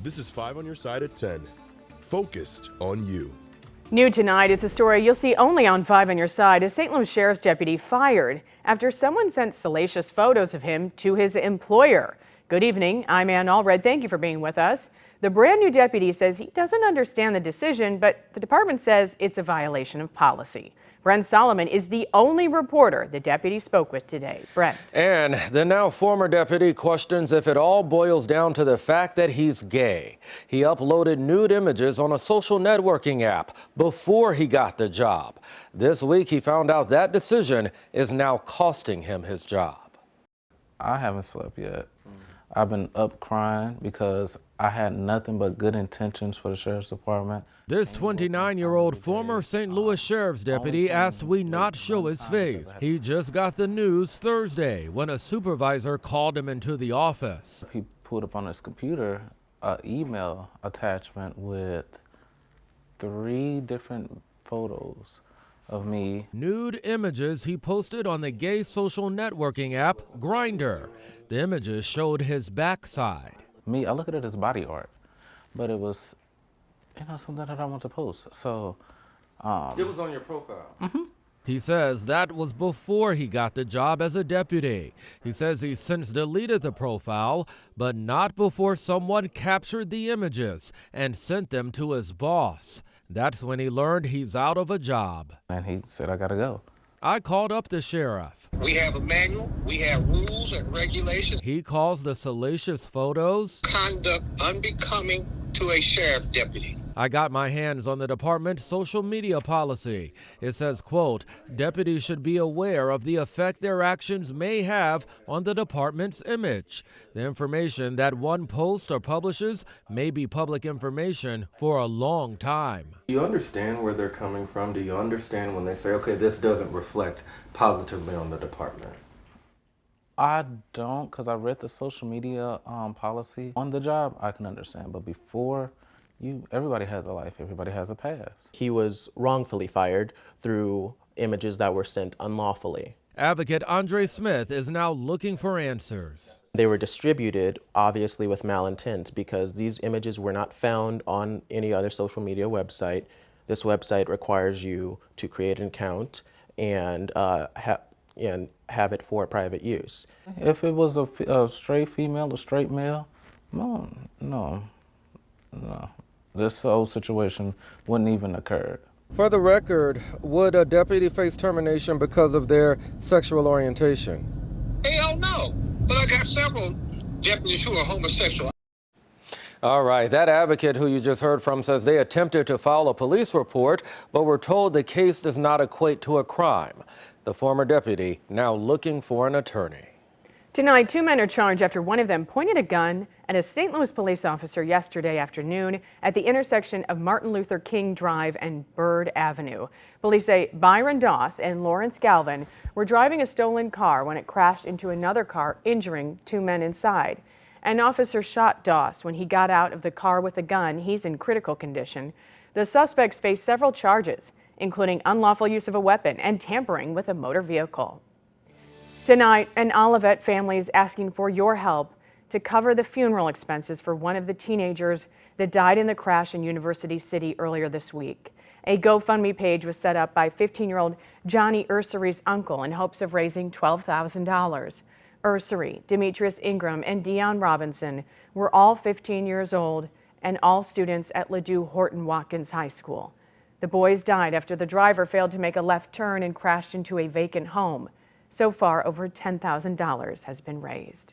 This is 5 on your side at 10. Focused on you. New tonight, it's a story you'll see only on 5 on your side. A St. Louis sheriff's deputy fired after someone sent salacious photos of him to his employer. Good evening, I'm Ann Allred. Thank you for being with us. The brand new deputy says he doesn't understand the decision, but the department says it's a violation of policy. Brent Solomon is the only reporter the deputy spoke with today. Brent. And the now former deputy questions if it all boils down to the fact that he's gay. He uploaded nude images on a social networking app before he got the job. This week he found out that decision is now costing him his job. I haven't slept yet. I've been up crying because I had nothing but good intentions for the sheriff's department. This 29-year-old former St. Louis sheriff's deputy asked we not show his face. He just got the news Thursday when a supervisor called him into the office. He pulled up on his computer an email attachment with 3 different photos of me. Nude images he posted on the gay social networking app Grindr. The images showed his backside. Me, I look at it as body art, but it was, something that I want to post. So, It was on your profile. Mm-hmm. He says that was before he got the job as a deputy. He says he's since deleted the profile, but not before someone captured the images and sent them to his boss. That's when he learned he's out of a job. And he said, I gotta go. I called up the sheriff. We have a manual, we have rules and regulations. He calls the salacious photos Conduct unbecoming to a sheriff deputy. I got my hands on the department's social media policy. It says, quote, deputies should be aware of the effect their actions may have on the department's image. The information that one posts or publishes may be public information for a long time. Do you understand where they're coming from? Do you understand when they say, okay, this doesn't reflect positively on the department? I don't, because I read the social media policy. On the job, I can understand, but before, everybody has a life, everybody has a past. He was wrongfully fired through images that were sent unlawfully. Advocate Andre Smith is now looking for answers. They were distributed, obviously, with malintent because these images were not found on any other social media website. This website requires you to create an account and have it for private use. If it was a straight female, a straight male, no. This whole situation wouldn't even occur. For the record, would a deputy face termination because of their sexual orientation? Hell no. But I got several deputies who are homosexual. All right, that advocate who you just heard from says they attempted to file a police report, but were told the case does not equate to a crime. The former deputy now looking for an attorney. Tonight, 2 men are charged after one of them pointed a gun at a St. Louis police officer yesterday afternoon at the intersection of Martin Luther King Drive and Byrd Avenue. Police say Byron Doss and Lawrence Galvin were driving a stolen car when it crashed into another car, injuring 2 men inside. An officer shot Doss when he got out of the car with a gun. He's in critical condition. The suspects face several charges, including unlawful use of a weapon and tampering with a motor vehicle. Tonight, an Olivet family is asking for your help to cover the funeral expenses for one of the teenagers that died in the crash in University City earlier this week. A GoFundMe page was set up by 15-year-old Johnny Ursari's uncle in hopes of raising $12,000. Ursary, Demetrius Ingram, and Dion Robinson were all 15 years old and all students at Ladue Horton Watkins High School. The boys died after the driver failed to make a left turn and crashed into a vacant home. So far, over $10,000 has been raised.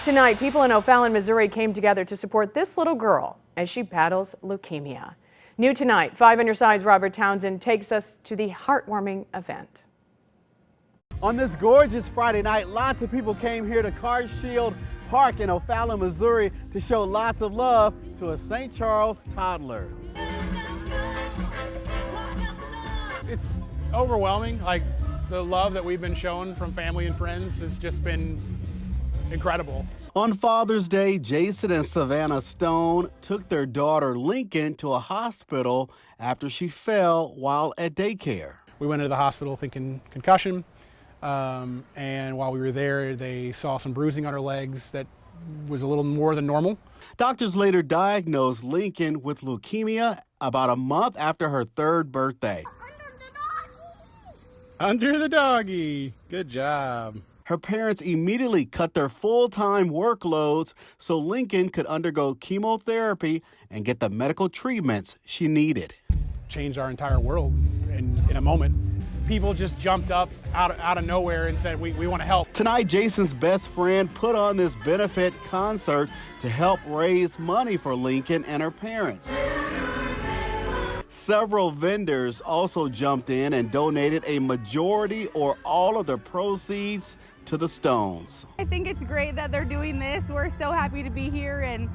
Tonight, people in O'Fallon, Missouri came together to support this little girl as she battles leukemia. New tonight, 5 on your side's Robert Townsend takes us to the heartwarming event. On this gorgeous Friday night, lots of people came here to Car Shield Park in O'Fallon, Missouri to show lots of love to a St. Charles toddler. It's overwhelming. Like, the love that we've been shown from family and friends has just been incredible. On Father's Day, Jason and Savannah Stone took their daughter Lincoln to a hospital after she fell while at daycare. We went into the hospital thinking concussion, and while we were there, they saw some bruising on her legs that was a little more than normal. Doctors later diagnosed Lincoln with leukemia about a month after her 3rd birthday. Under the doggy. Good job. Her parents immediately cut their full-time workloads so Lincoln could undergo chemotherapy and get the medical treatments she needed. Changed our entire world in a moment. People just jumped up out of nowhere and said, we want to help. Tonight, Jason's best friend put on this benefit concert to help raise money for Lincoln and her parents. Several vendors also jumped in and donated a majority or all of the proceeds to the Stones. I think it's great that they're doing this. We're so happy to be here and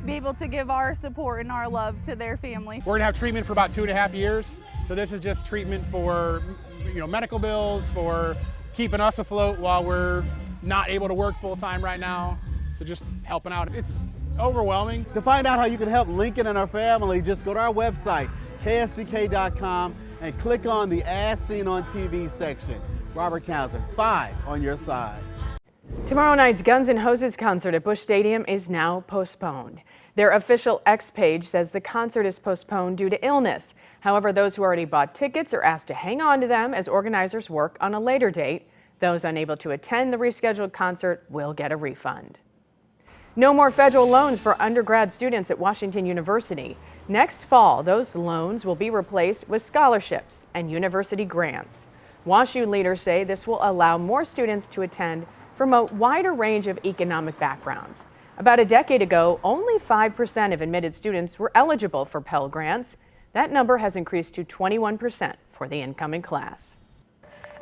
be able to give our support and our love to their family. We're gonna have treatment for about 2.5 years. So this is just treatment for medical bills, for keeping us afloat while we're not able to work full time right now. So just helping out. It's overwhelming. To find out how you can help Lincoln and her family, just go to our website, ksdk.com, and click on the As Seen on TV section. Robert Townsend, 5 on your side. Tomorrow night's Guns N' Roses concert at Busch Stadium is now postponed. Their official X page says the concert is postponed due to illness. However, those who already bought tickets are asked to hang on to them as organizers work on a later date. Those unable to attend the rescheduled concert will get a refund. No more federal loans for undergrad students at Washington University. Next fall, those loans will be replaced with scholarships and university grants. WashU leaders say this will allow more students to attend from a wider range of economic backgrounds. About a decade ago, only 5% of admitted students were eligible for Pell Grants. That number has increased to 21% for the incoming class.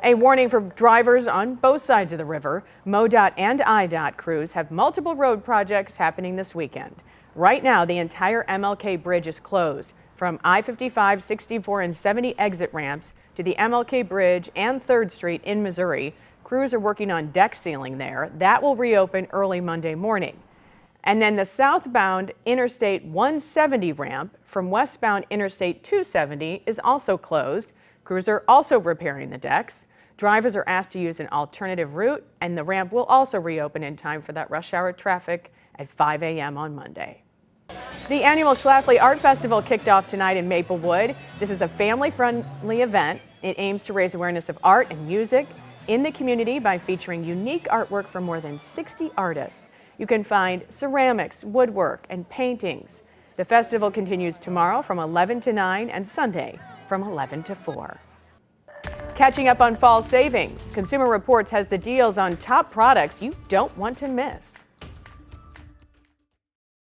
A warning for drivers on both sides of the river. MoDOT and IDOT crews have multiple road projects happening this weekend. Right now, the entire MLK Bridge is closed from I-55, 64, and 70 exit ramps to the MLK Bridge and 3rd Street in Missouri. Crews are working on deck sealing there. That will reopen early Monday morning. And then the southbound Interstate 170 ramp from westbound Interstate 270 is also closed. Crews are also repairing the decks. Drivers are asked to use an alternative route, and the ramp will also reopen in time for that rush hour traffic at 5 a.m. on Monday. The annual Schlafly Art Festival kicked off tonight in Maplewood. This is a family-friendly event. It aims to raise awareness of art and music in the community by featuring unique artwork from more than 60 artists. You can find ceramics, woodwork, and paintings. The festival continues tomorrow from 11 to 9 and Sunday from 11 to 4. Catching up on fall savings, Consumer Reports has the deals on top products you don't want to miss.